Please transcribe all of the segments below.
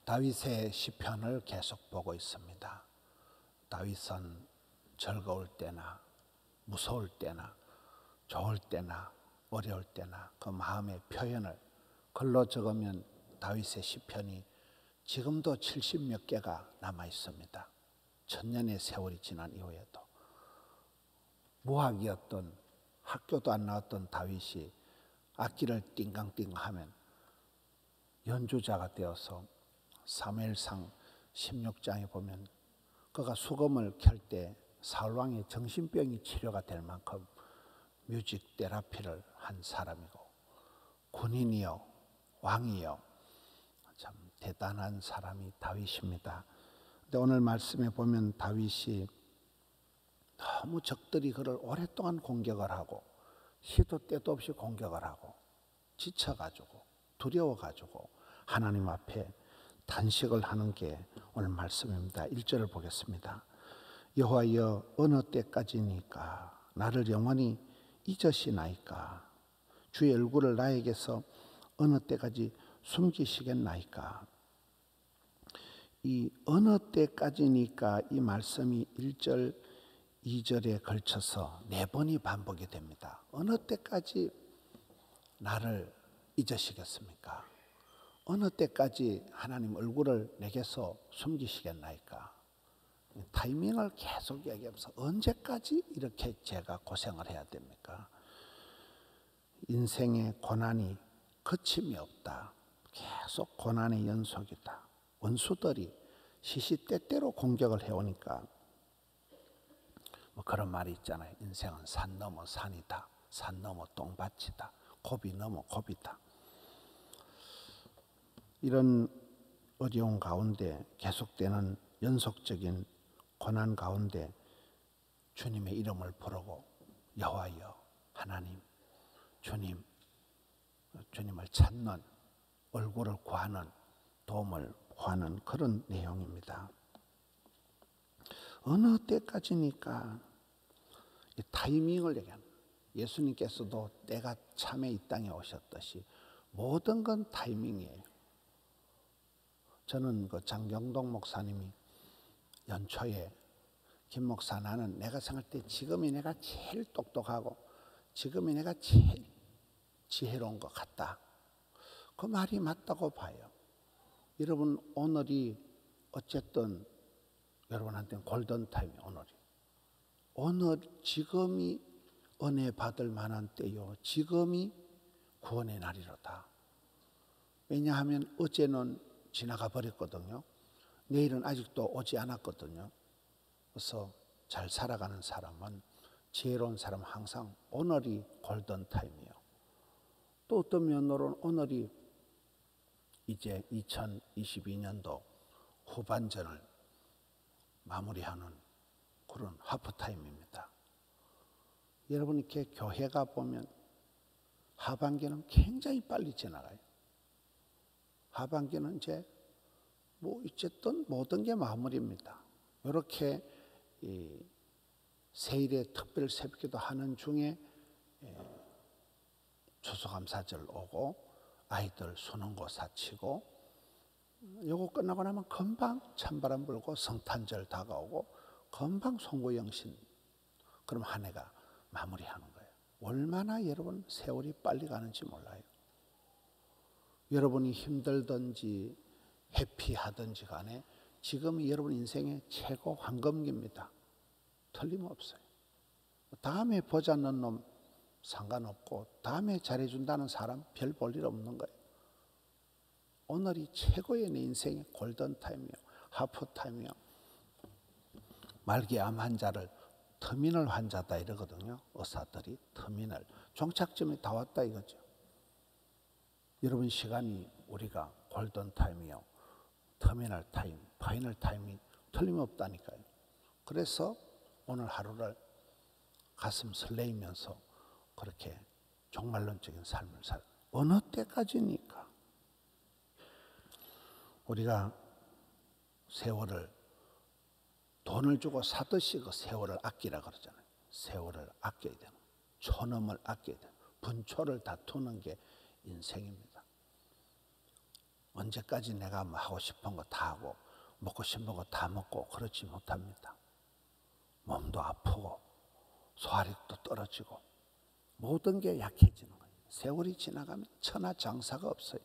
다윗의 시편을 계속 보고 있습니다. 다윗은 즐거울 때나 무서울 때나 좋을 때나 어려울 때나 그 마음의 표현을 글로 적으면 다윗의 시편이 지금도 70몇 개가 남아 있습니다. 천년의 세월이 지난 이후에도. 무학이었던, 학교도 안 나왔던 다윗이 악기를 띵강띵강하면 연주자가 되어서 사무엘상 16장에 보면 그가 수금을 켤 때 사울왕의 정신병이 치료가 될 만큼 뮤직 테라피를 한 사람이고, 군인이요 왕이요 참 대단한 사람이 다윗입니다. 근데 오늘 말씀에 보면 다윗이 너무 적들이 그를 오랫동안 공격을 하고 시도 때도 없이 공격을 하고 지쳐가지고 두려워가지고 하나님 앞에 단식을 하는 게 오늘 말씀입니다. 1절을 보겠습니다. 여호와여, 어느 때까지니까 나를 영원히 잊으시나이까? 주의 얼굴을 나에게서 어느 때까지 숨기시겠나이까? 이 어느 때까지니까 이 말씀이 1절, 2절에 걸쳐서 4번이 반복이 됩니다. 어느 때까지 나를 잊으시겠습니까? 어느 때까지 하나님 얼굴을 내게서 숨기시겠나이까? 타이밍을 계속 얘기하면서 언제까지 이렇게 제가 고생을 해야 됩니까? 인생의 고난이 그침이 없다. 계속 고난의 연속이다. 원수들이 시시때때로 공격을 해오니까 뭐 그런 말이 있잖아요. 인생은 산 넘어 산이다. 산 넘어 똥밭이다. 고비 넘어 고비다. 이런 어려운 가운데 계속되는 연속적인 고난 가운데 주님의 이름을 부르고 여호와여, 하나님, 주님, 주님을 찾는, 얼굴을 구하는, 도움을 구하는 그런 내용입니다. 어느 때까지니까 이 타이밍을 얘기하는, 예수님께서도 때가 참에 이 땅에 오셨듯이 모든 건 타이밍이에요. 저는 그 장경동 목사님이 연초에 김 목사, 나는 내가 생각할 때 지금이 내가 제일 똑똑하고 지금이 내가 제일 지혜로운 것 같다. 그 말이 맞다고 봐요. 여러분, 오늘이 어쨌든 여러분한테는 골든타임이 오늘이. 오늘 지금이 은혜 받을 만한 때요. 지금이 구원의 날이로다. 왜냐하면 어제는 지나가 버렸거든요. 내일은 아직도 오지 않았거든요. 그래서 잘 살아가는 사람은, 지혜로운 사람은 항상 오늘이 골든타임이에요. 또 어떤 면으로는 오늘이 이제 2022년도 후반전을 마무리하는 그런 하프타임입니다. 여러분, 이렇게 교회가 보면 하반기는 굉장히 빨리 지나가요. 하반기는 이제 뭐 어쨌든 모든 게 마무리입니다. 이렇게 세일의 특별 새벽기도 하는 중에 추수감사절 오고 아이들 수능고사 치고 요거 끝나고 나면 금방 찬바람 불고 성탄절 다가오고 금방 송구영신, 그럼 한 해가 마무리하는 거예요. 얼마나 여러분 세월이 빨리 가는지 몰라요. 여러분이 힘들든지 해피하든지 간에 지금이 여러분 인생의 최고 황금기입니다. 틀림없어요. 다음에 보자는 놈 상관없고 다음에 잘해준다는 사람 별 볼 일 없는 거예요. 오늘이 최고의 내 인생의 골든타임이요, 하프타임이요. 말기암 환자를 터미널 환자다 이러거든요. 의사들이 터미널, 종착점에 다 왔다 이거죠. 여러분, 시간이 우리가 골든타임이요, 터미널 타임, 파이널 타임이 틀림없다니까요. 그래서 오늘 하루를 가슴 설레이면서 그렇게 종말론적인 삶을 살. 어느 때까지니까 우리가 세월을 돈을 주고 사듯이 그 세월을 아끼라 그러잖아요. 세월을 아껴야 되는, 촌음을 아껴야 되는, 분초를 다투는 게 인생입니다. 언제까지 내가 뭐 하고 싶은 거 다 하고 먹고 싶은 거 다 먹고 그렇지 못합니다. 몸도 아프고 소화력도 떨어지고 모든 게 약해지는 거예요. 세월이 지나가면 천하장사가 없어요.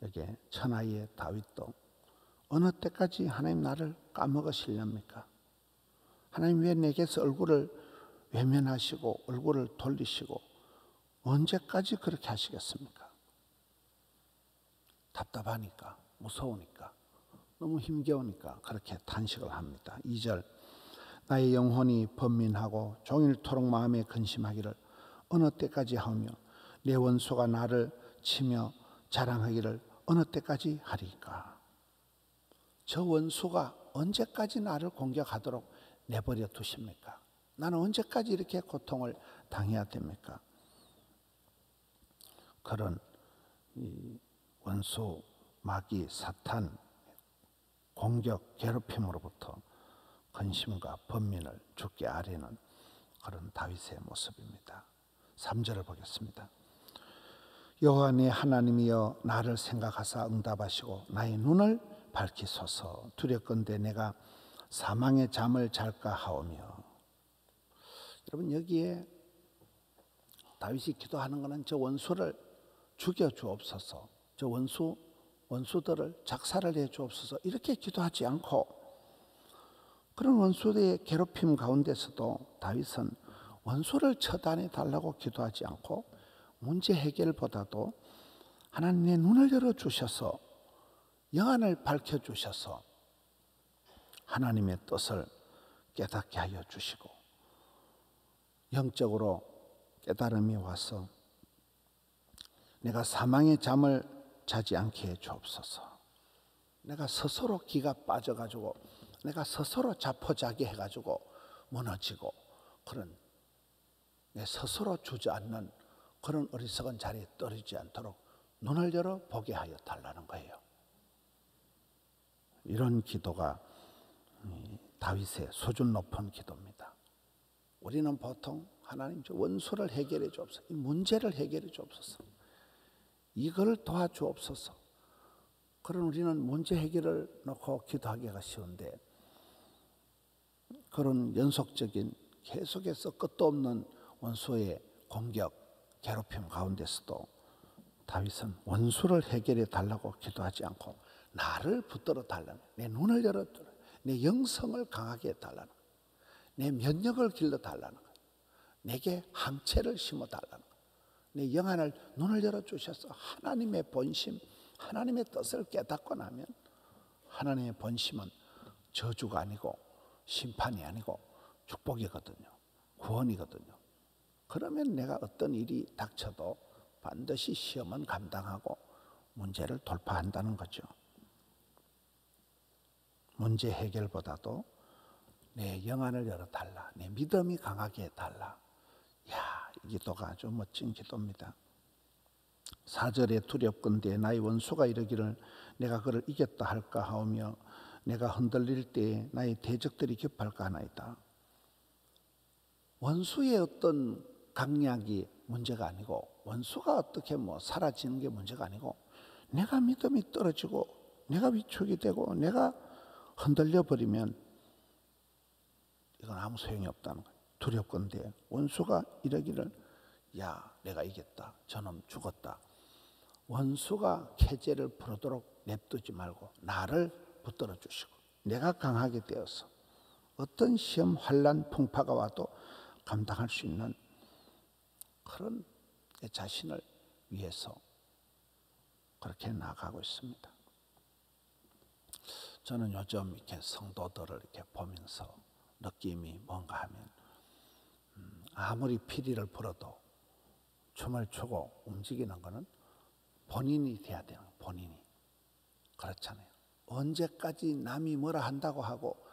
여기에 천하의 다윗도 어느 때까지 하나님 나를 까먹으시렵니까? 하나님 왜 내게서 얼굴을 외면하시고 얼굴을 돌리시고 언제까지 그렇게 하시겠습니까? 답답하니까, 무서우니까, 너무 힘겨우니까 그렇게 탄식을 합니다. 2절, 나의 영혼이 번민하고 종일토록 마음에 근심하기를 어느 때까지 하며 내 원수가 나를 치며 자랑하기를 어느 때까지 하리까? 저 원수가 언제까지 나를 공격하도록 내버려 두십니까? 나는 언제까지 이렇게 고통을 당해야 됩니까? 그런 이 원수, 마귀, 사탄 공격, 괴롭힘으로부터 근심과 번민을 주께 아뢰는 그런 다윗의 모습입니다. 3절을 보겠습니다. 여호와 내 하나님이여 나를 생각하사 응답하시고 나의 눈을 밝히소서. 두렵건대 내가 사망의 잠을 잘까 하오며. 여러분 여기에 다윗이 기도하는 것은 저 원수를 죽여 주옵소서, 저 원수들을 작살을 내 주옵소서 이렇게 기도하지 않고 그런 원수의 괴롭힘 가운데서도 다윗은 원수를 처단해 달라고 기도하지 않고 문제 해결보다도 하나님의 눈을 열어주셔서 영안을 밝혀주셔서 하나님의 뜻을 깨닫게 하여 주시고 영적으로 깨달음이 와서 내가 사망의 잠을 자지 않게 해 주옵소서. 내가 스스로 기가 빠져가지고 내가 스스로 자포자기 해가지고 무너지고 그런 내 스스로 주저앉는 그런 어리석은 자리에 떨어지지 않도록 눈을 열어 보게 하여 달라는 거예요. 이런 기도가 다윗의 수준 높은 기도입니다. 우리는 보통 하나님 저 원수를 해결해 주옵소서, 이 문제를 해결해 주옵소서, 이걸 도와주옵소서. 그런 우리는 문제 해결을 놓고 기도하기가 쉬운데 그런 연속적인 계속해서 끝도 없는 원수의 공격, 괴롭힘 가운데서도 다윗은 원수를 해결해 달라고 기도하지 않고 나를 붙들어 달라는, 내 눈을 열어 달라는, 내 영성을 강하게 해달라는, 내 면역을 길러 달라는, 내게 항체를 심어 달라는, 내 영안을 눈을 열어 주셔서 하나님의 본심, 하나님의 뜻을 깨닫고 나면 하나님의 본심은 저주가 아니고 심판이 아니고 축복이거든요. 구원이거든요. 그러면 내가 어떤 일이 닥쳐도 반드시 시험은 감당하고 문제를 돌파한다는 거죠. 문제 해결보다도 내 영안을 열어달라, 내 믿음이 강하게 해달라. 이야, 이 기도가 아주 멋진 기도입니다. 4절에 두렵건대 나의 원수가 이르기를 내가 그를 이겼다 할까 하오며 내가 흔들릴 때에 나의 대적들이 격팔까 하나이다. 원수의 어떤 강약이 문제가 아니고 원수가 어떻게 사라지는 게 문제가 아니고 내가 믿음이 떨어지고 내가 위축이 되고 내가 흔들려 버리면 이건 아무 소용이 없다는 거예요. 두렵건대 원수가 이러기를 야 내가 이겼다, 저놈 죽었다. 원수가 계제를 부르도록 냅두지 말고 나를 붙들어 주시고 내가 강하게 되어서 어떤 시험, 환난, 풍파가 와도 감당할 수 있는 그런 내 자신을 위해서 그렇게 나아가고 있습니다. 저는 요즘 이렇게 성도들을 이렇게 보면서 느낌이 뭔가 하면 아무리 피리를 불어도 춤을 추고 움직이는 것은 본인이 돼야 돼요. 본인이. 그렇잖아요. 언제까지 남이 뭐라 한다고 하고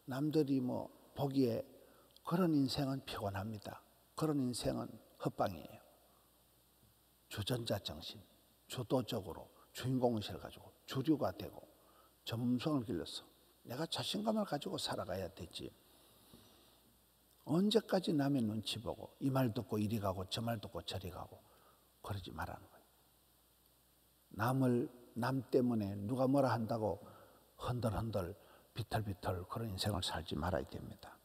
남들이 보기에 그런 인생은 피곤합니다. 그런 인생은 헛방이에요. 주전자 정신, 주도적으로 주인공의식을 가지고 주류가 되고 전문성을 길러서 내가 자신감을 가지고 살아가야 되지. 언제까지 남의 눈치 보고 이 말 듣고 이리 가고 저 말 듣고 저리 가고 그러지 말라는 거예요. 남을 남 때문에 누가 뭐라 한다고 흔들흔들 비틀비틀 그런 인생을 살지 말아야 됩니다.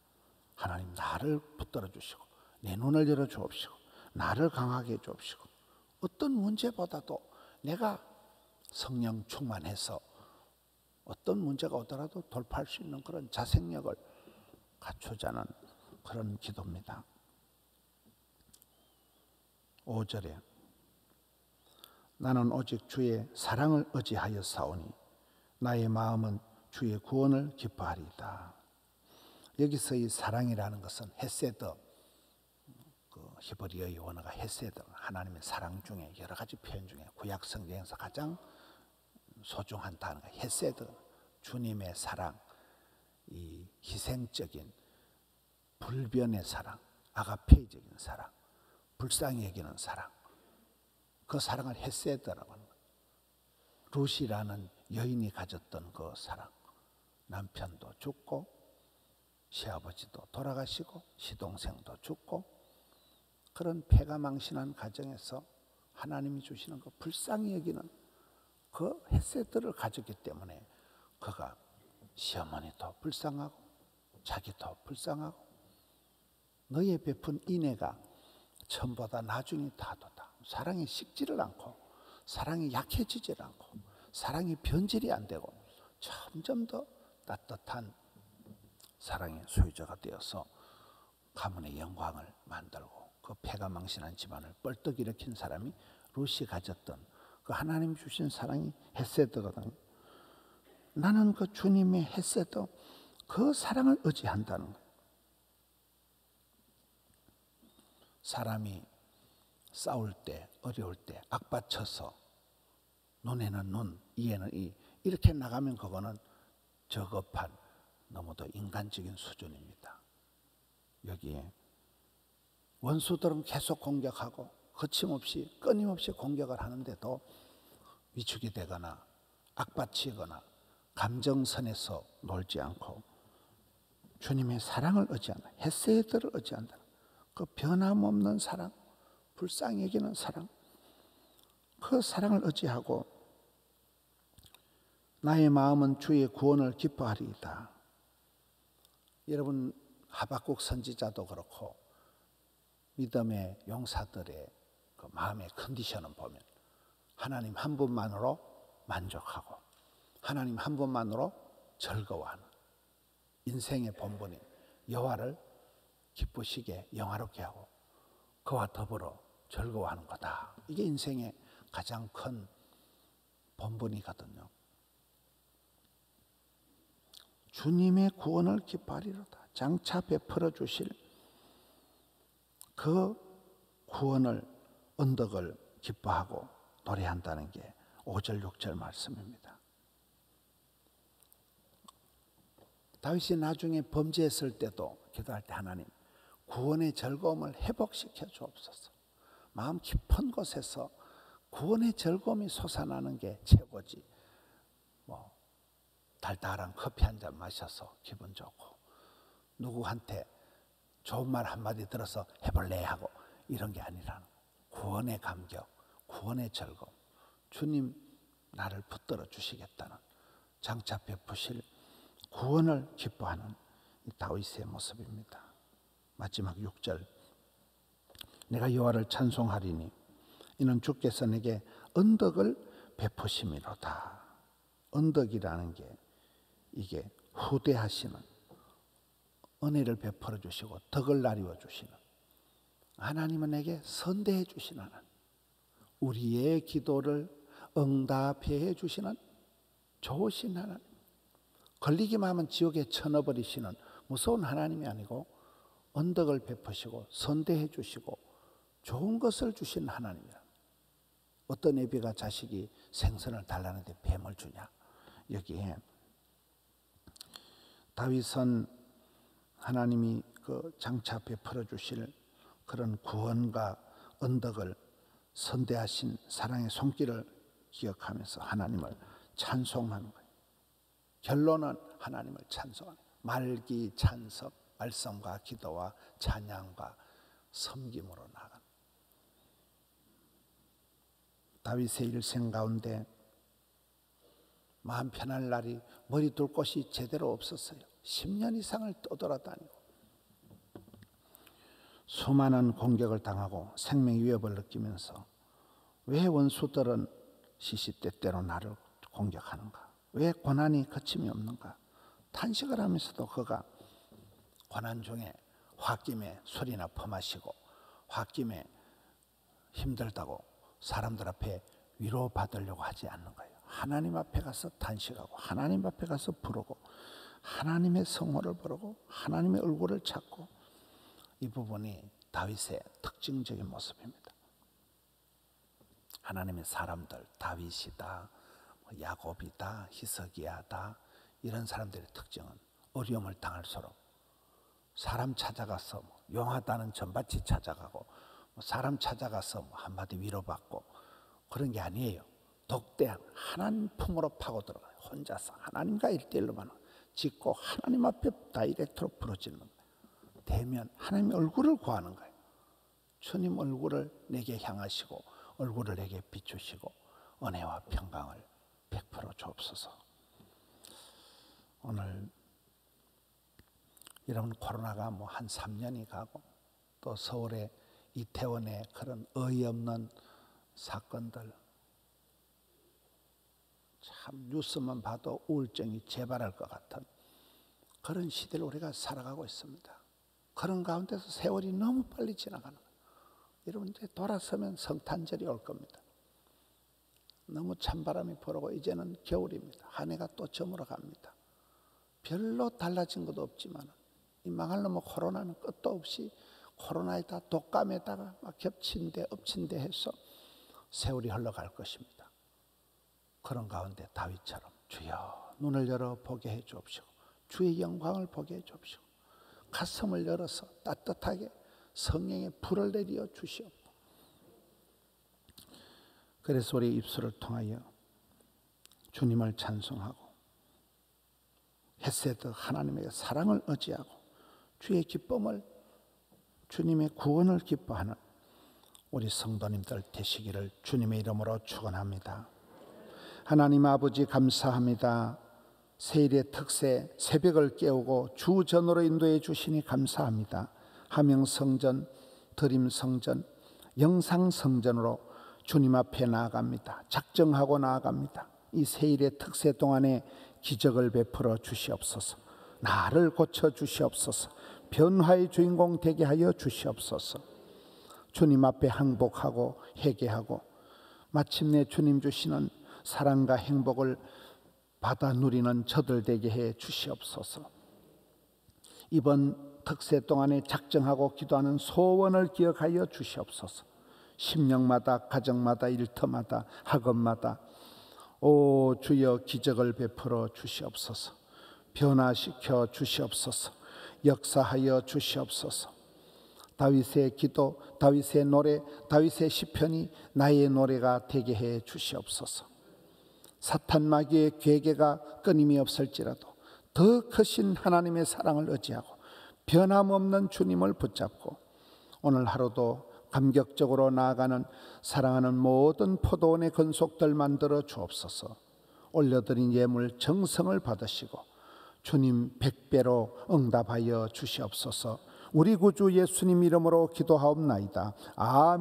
하나님 나를 붙들어 주시고 내 눈을 열어 주옵시고 나를 강하게 해 주옵시고 어떤 문제보다도 내가 성령 충만해서 어떤 문제가 오더라도 돌파할 수 있는 그런 자생력을 갖추자는 그런 기도입니다. 5절에 나는 오직 주의 사랑을 의지하여 싸우니 나의 마음은 주의 구원을 기뻐하리이다. 여기서 이 사랑이라는 것은 헤세드, 히브리어의 원어가 헤세드, 하나님의 사랑 중에 여러 가지 표현 중에 구약 성경에서 가장 소중한 단어가 헤세드, 주님의 사랑, 이 희생적인 불변의 사랑, 아가페이적인 사랑, 불쌍히 여기는 사랑, 그 사랑을 헤세드라고 하는 거예요. 룻이라는 여인이 가졌던 그 사랑, 남편도 죽고 시아버지도 돌아가시고 시동생도 죽고 그런 패가망신한 가정에서 하나님이 주시는 그 불쌍히 여기는 그 헤세드를 가졌기 때문에 그가 시어머니도 불쌍하고 자기도 불쌍하고 너의 베푼 인애가 처음보다 나중에 다도다. 사랑이 식지를 않고 사랑이 약해지질 않고 사랑이 변질이 안 되고 점점 더 따뜻한 사랑의 소유자가 되어서 가문의 영광을 만들고 그 패가망신한 집안을 뻘떡 일으킨 사람이 룻이 가졌던 그 하나님 주신 사랑이 헤세드거든요. 나는 그 주님의 헤세드 그 사랑을 의지한다는 거예요. 사람이 싸울 때 어려울 때 악받쳐서 눈에는 눈 이에는 이 이렇게 나가면 그거는 저급한 너무도 인간적인 수준입니다. 여기에 원수들은 계속 공격하고 거침없이 끊임없이 공격을 하는데도 위축이 되거나 악받치거나 감정선에서 놀지 않고 주님의 사랑을 의지한다. 헤세드를 의지한다. 그 변함없는 사랑, 불쌍히 여기는 사랑, 그 사랑을 의지하고 나의 마음은 주의 구원을 기뻐하리이다. 여러분 하박국 선지자도 그렇고 믿음의 용사들의 그 마음의 컨디션을 보면 하나님 한 분만으로 만족하고 하나님 한 분만으로 즐거워하는 인생의 본분인 여호와를 기쁘시게 영화롭게 하고 그와 더불어 즐거워하는 거다. 이게 인생의 가장 큰 본분이거든요. 주님의 구원을 기뻐하리로다. 장차 베풀어 주실 그 구원을 언덕을 기뻐하고 노래한다는 게 5절 6절 말씀입니다. 다윗이 나중에 범죄했을 때도 기도할 때 하나님 구원의 즐거움을 회복시켜 주옵소서. 마음 깊은 곳에서 구원의 즐거움이 솟아나는 게 최고지. 달달한 커피 한 잔 마셔서 기분 좋고 누구한테 좋은 말 한마디 들어서 해볼래 하고 이런 게 아니라 구원의 감격, 구원의 즐거움, 주님 나를 붙들어 주시겠다는 장차 베푸실 구원을 기뻐하는 이 다윗의 모습입니다. 마지막 6절 내가 여호와를 찬송하리니 이는 주께서 내게 언덕을 베푸심이로다. 언덕이라는 게 이게 후대하시는 은혜를 베풀어 주시고 덕을 나리워 주시는 하나님은 내게 선대해 주시는 하나님, 우리의 기도를 응답해 주시는 좋으신 하나님, 걸리기만 하면 지옥에 쳐넣어버리시는 무서운 하나님이 아니고 언덕을 베푸시고 선대해 주시고 좋은 것을 주신 하나님이라. 어떤 애비가 자식이 생선을 달라는데 뱀을 주냐. 여기에 다윗은 하나님이 그 장차 베풀어 주실 그런 구원과 언덕을 선대하신 사랑의 손길을 기억하면서 하나님을 찬송하는 거예요. 결론은 하나님을 찬송하는 거예요. 말기 찬석, 말씀과 기도와 찬양과 섬김으로 나간 다윗의 일생 가운데 마음 편할 날이 머리 둘 곳이 제대로 없었어요. 10년 이상을 떠돌아다니고 수많은 공격을 당하고 생명 위협을 느끼면서 왜 원수들은 시시때때로 나를 공격하는가? 왜 고난이 거침이 없는가? 탄식을 하면서도 그가 고난 중에 홧김에 술이나 퍼마시고 홧김에 힘들다고 사람들 앞에 위로받으려고 하지 않는 거예요. 하나님 앞에 가서 탄식하고 하나님 앞에 가서 부르고 하나님의 성호를 부르고 하나님의 얼굴을 찾고, 이 부분이 다윗의 특징적인 모습입니다. 하나님의 사람들, 다윗이다, 야곱이다, 히스기야다, 이런 사람들의 특징은 어려움을 당할수록 사람 찾아가서 용하다는 전밭이 찾아가고 사람 찾아가서 한마디 위로받고 그런 게 아니에요. 독대한 하나님 품으로 파고들어가요. 혼자서 하나님과 1:1로만 짓고 하나님 앞에 다이렉트로 부러지는 거예요. 대면 하나님의 얼굴을 구하는 거예요. 주님 얼굴을 내게 향하시고 얼굴을 내게 비추시고 은혜와 평강을 베풀어 주옵소서. 오늘 여러분, 코로나가 한 3년이 가고 또 서울의 이태원의 그런 어이없는 사건들, 참 뉴스만 봐도 우울증이 재발할 것 같은 그런 시대를 우리가 살아가고 있습니다. 그런 가운데서 세월이 너무 빨리 지나가는 거예요. 여러분, 이제 돌아서면 성탄절이 올 겁니다. 너무 찬바람이 불어오고 이제는 겨울입니다. 한 해가 또 저물어 갑니다. 별로 달라진 것도 없지만 이 망할 놈의 코로나는 끝도 없이 코로나에다 독감에다가 막 겹친데 엎친데 해서 세월이 흘러갈 것입니다. 그런 가운데 다윗처럼 주여 눈을 열어 보게 해 주옵시고 주의 영광을 보게 해 주옵시고 가슴을 열어서 따뜻하게 성령의 불을 내려 주시옵고, 그래서 우리 입술을 통하여 주님을 찬송하고 헤세드 하나님의 사랑을 의지하고 주의 기쁨을, 주님의 구원을 기뻐하는 우리 성도님들 되시기를 주님의 이름으로 축원합니다. 하나님 아버지, 감사합니다. 세일의 특세 새벽을 깨우고 주 전으로 인도해 주시니 감사합니다. 하명성전, 드림성전, 영상성전으로 주님 앞에 나아갑니다. 작정하고 나아갑니다. 이 세일의 특세 동안에 기적을 베풀어 주시옵소서. 나를 고쳐 주시옵소서. 변화의 주인공 되게 하여 주시옵소서. 주님 앞에 항복하고 회개하고 마침내 주님 주시는 사랑과 행복을 받아 누리는 저들 되게 해 주시옵소서. 이번 특세 동안에 작정하고 기도하는 소원을 기억하여 주시옵소서. 심령마다, 가정마다, 일터마다, 학업마다 오 주여 기적을 베풀어 주시옵소서. 변화시켜 주시옵소서. 역사하여 주시옵소서. 다윗의 기도, 다윗의 노래, 다윗의 시편이 나의 노래가 되게 해 주시옵소서. 사탄 마귀의 괴계가 끊임이 없을지라도 더 크신 하나님의 사랑을 의지하고 변함없는 주님을 붙잡고 오늘 하루도 감격적으로 나아가는 사랑하는 모든 포도원의 건속들 만들어 주옵소서. 올려드린 예물 정성을 받으시고 주님 100배로 응답하여 주시옵소서. 우리 구주 예수님 이름으로 기도하옵나이다. 아멘.